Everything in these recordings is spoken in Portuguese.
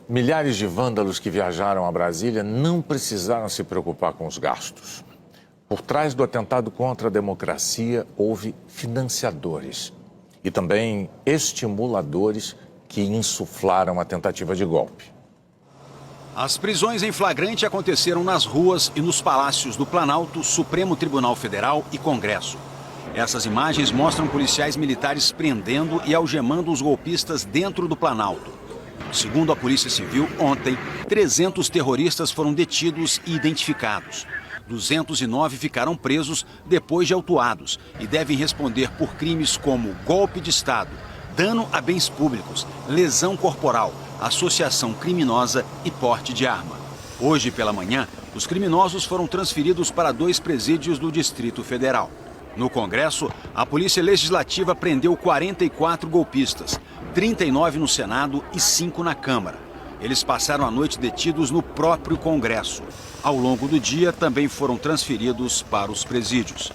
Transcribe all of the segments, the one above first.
Milhares de vândalos que viajaram a Brasília não precisaram se preocupar com os gastos. Por trás do atentado contra a democracia, houve financiadores e também estimuladores que insuflaram a tentativa de golpe. As prisões em flagrante aconteceram nas ruas e nos palácios do Planalto, Supremo Tribunal Federal e Congresso. Essas imagens mostram policiais militares prendendo e algemando os golpistas dentro do Planalto. Segundo a Polícia Civil, ontem, 300 terroristas foram detidos e identificados. 209 ficaram presos depois de autuados e devem responder por crimes como golpe de Estado, dano a bens públicos, lesão corporal, associação criminosa e porte de arma. Hoje pela manhã, os criminosos foram transferidos para 2 presídios do Distrito Federal. No Congresso, a Polícia Legislativa prendeu 44 golpistas, 39 no Senado e 5 na Câmara. Eles passaram a noite detidos no próprio Congresso. Ao longo do dia, também foram transferidos para os presídios.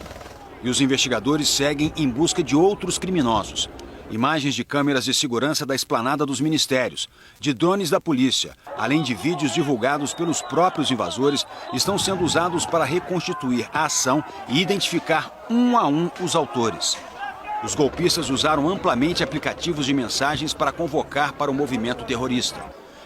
E os investigadores seguem em busca de outros criminosos. Imagens de câmeras de segurança da esplanada dos ministérios, de drones da polícia, além de vídeos divulgados pelos próprios invasores, estão sendo usados para reconstituir a ação e identificar um a um os autores. Os golpistas usaram amplamente aplicativos de mensagens para convocar para o movimento terrorista.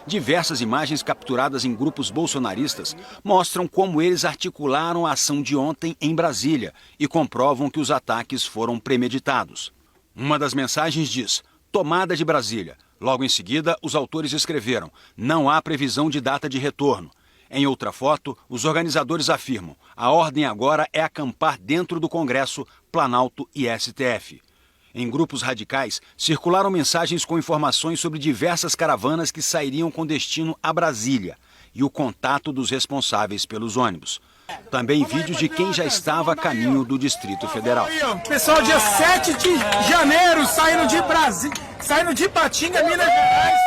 Diversas imagens capturadas em grupos bolsonaristas mostram como eles articularam a ação de ontem em Brasília e comprovam que os ataques foram premeditados. Uma das mensagens diz: tomada de Brasília. Logo em seguida, os autores escreveram: não há previsão de data de retorno. Em outra foto, os organizadores afirmam: a ordem agora é acampar dentro do Congresso, Planalto e STF. Em grupos radicais, circularam mensagens com informações sobre diversas caravanas que sairiam com destino a Brasília e o contato dos responsáveis pelos ônibus. Também vídeos de quem já estava a caminho do Distrito Federal. Pessoal, dia 7 de janeiro, saindo de Brasília, saindo de Ipatinga, Minas Gerais,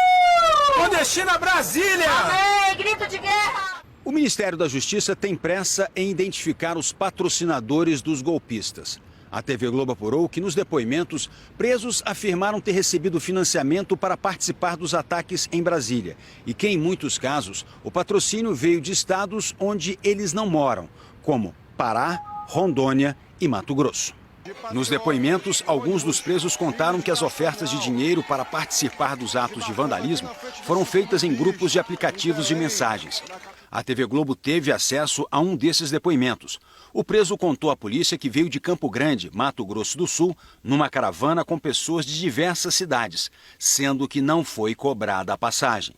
com destino a Brasília. Amém, grito de guerra! O Ministério da Justiça tem pressa em identificar os patrocinadores dos golpistas. A TV Globo apurou que, nos depoimentos, presos afirmaram ter recebido financiamento para participar dos ataques em Brasília e que, em muitos casos, o patrocínio veio de estados onde eles não moram, como Pará, Rondônia e Mato Grosso. Nos depoimentos, alguns dos presos contaram que as ofertas de dinheiro para participar dos atos de vandalismo foram feitas em grupos de aplicativos de mensagens. A TV Globo teve acesso a um desses depoimentos. O preso contou à polícia que veio de Campo Grande, Mato Grosso do Sul, numa caravana com pessoas de diversas cidades, sendo que não foi cobrada a passagem.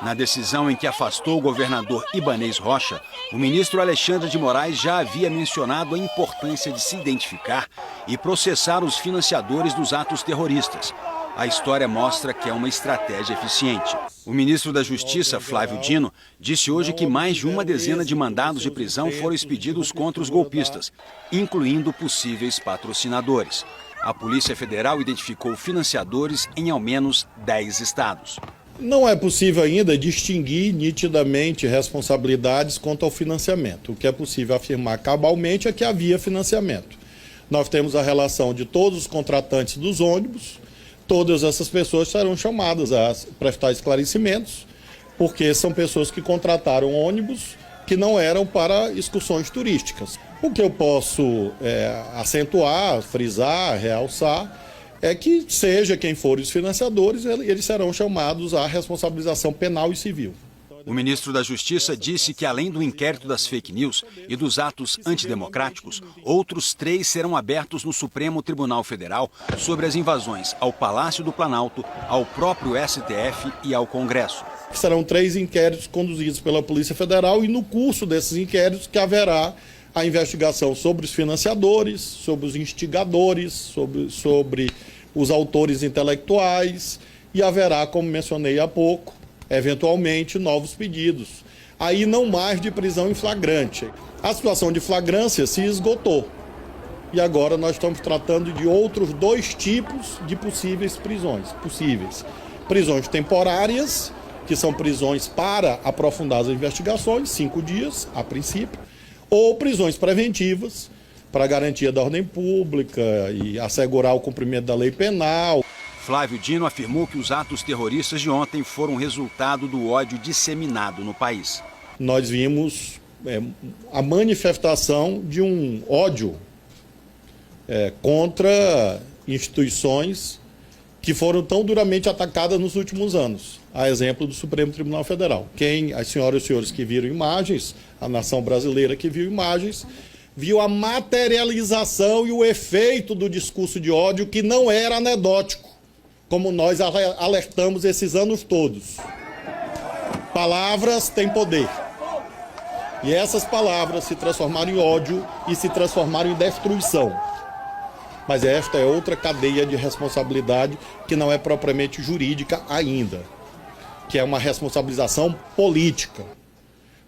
Na decisão em que afastou o governador Ibanez Rocha, o ministro Alexandre de Moraes já havia mencionado a importância de se identificar e processar os financiadores dos atos terroristas. A história mostra que é uma estratégia eficiente. O ministro da Justiça, Flávio Dino, disse hoje que mais de uma dezena de mandados de prisão foram expedidos contra os golpistas, incluindo possíveis patrocinadores. A Polícia Federal identificou financiadores em ao menos 10 estados. Não é possível ainda distinguir nitidamente responsabilidades quanto ao financiamento. O que é possível afirmar cabalmente é que havia financiamento. Nós temos a relação de todos os contratantes dos ônibus. Todas essas pessoas serão chamadas a prestar esclarecimentos, porque são pessoas que contrataram ônibus que não eram para excursões turísticas. O que eu posso acentuar, frisar, realçar, é que seja quem for os financiadores, eles serão chamados à responsabilização penal e civil. O ministro da Justiça disse que, além do inquérito das fake news e dos atos antidemocráticos, outros 3 serão abertos no Supremo Tribunal Federal sobre as invasões ao Palácio do Planalto, ao próprio STF e ao Congresso. Serão 3 inquéritos conduzidos pela Polícia Federal e, no curso desses inquéritos, que haverá a investigação sobre os financiadores, sobre os instigadores, sobre os autores intelectuais e haverá, como mencionei há pouco, eventualmente novos pedidos. Aí não mais de prisão em flagrante. A situação de flagrância se esgotou. E agora nós estamos tratando de outros 2 tipos de possíveis prisões. Prisões temporárias, que são prisões para aprofundar as investigações, 5 dias a princípio, ou prisões preventivas para garantia da ordem pública e assegurar o cumprimento da lei penal. Flávio Dino afirmou que os atos terroristas de ontem foram resultado do ódio disseminado no país. Nós vimos a manifestação de um ódio contra instituições que foram tão duramente atacadas nos últimos anos, a exemplo do Supremo Tribunal Federal. As senhoras e senhores que viram imagens, a nação brasileira que viu imagens, viu a materialização e o efeito do discurso de ódio, que não era anedótico, como nós alertamos esses anos todos. Palavras têm poder. E essas palavras se transformaram em ódio e se transformaram em destruição. Mas esta é outra cadeia de responsabilidade que não é propriamente jurídica ainda, que é uma responsabilização política.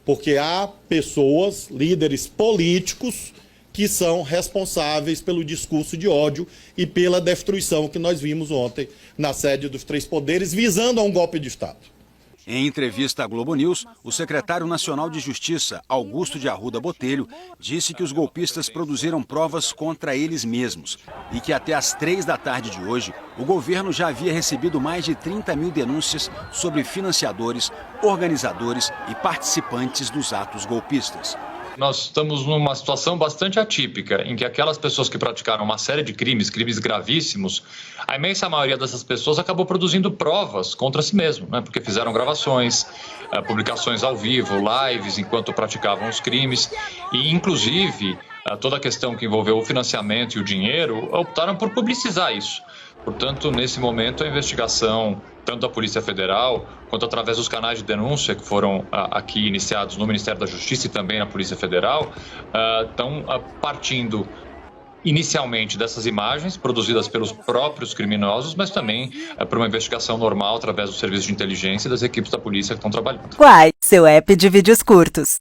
Porque há pessoas, líderes políticos, que são responsáveis pelo discurso de ódio e pela destruição que nós vimos ontem na sede dos três poderes, visando a um golpe de Estado. Em entrevista à Globo News, o secretário nacional de Justiça, Augusto de Arruda Botelho, disse que os golpistas produziram provas contra eles mesmos e que até às 3 da tarde de hoje, o governo já havia recebido mais de 30 mil denúncias sobre financiadores, organizadores e participantes dos atos golpistas. Nós estamos numa situação bastante atípica, em que aquelas pessoas que praticaram uma série de crimes gravíssimos, a imensa maioria dessas pessoas acabou produzindo provas contra si mesmo, né? Porque fizeram gravações, publicações ao vivo, lives enquanto praticavam os crimes e, inclusive, toda a questão que envolveu o financiamento e o dinheiro, optaram por publicizar isso. Portanto, nesse momento, a investigação, tanto da Polícia Federal, quanto através dos canais de denúncia que foram aqui iniciados no Ministério da Justiça e também na Polícia Federal, estão partindo inicialmente dessas imagens produzidas pelos próprios criminosos, mas também para uma investigação normal através do serviço de inteligência e das equipes da polícia que estão trabalhando. Quai, seu app de vídeos curtos.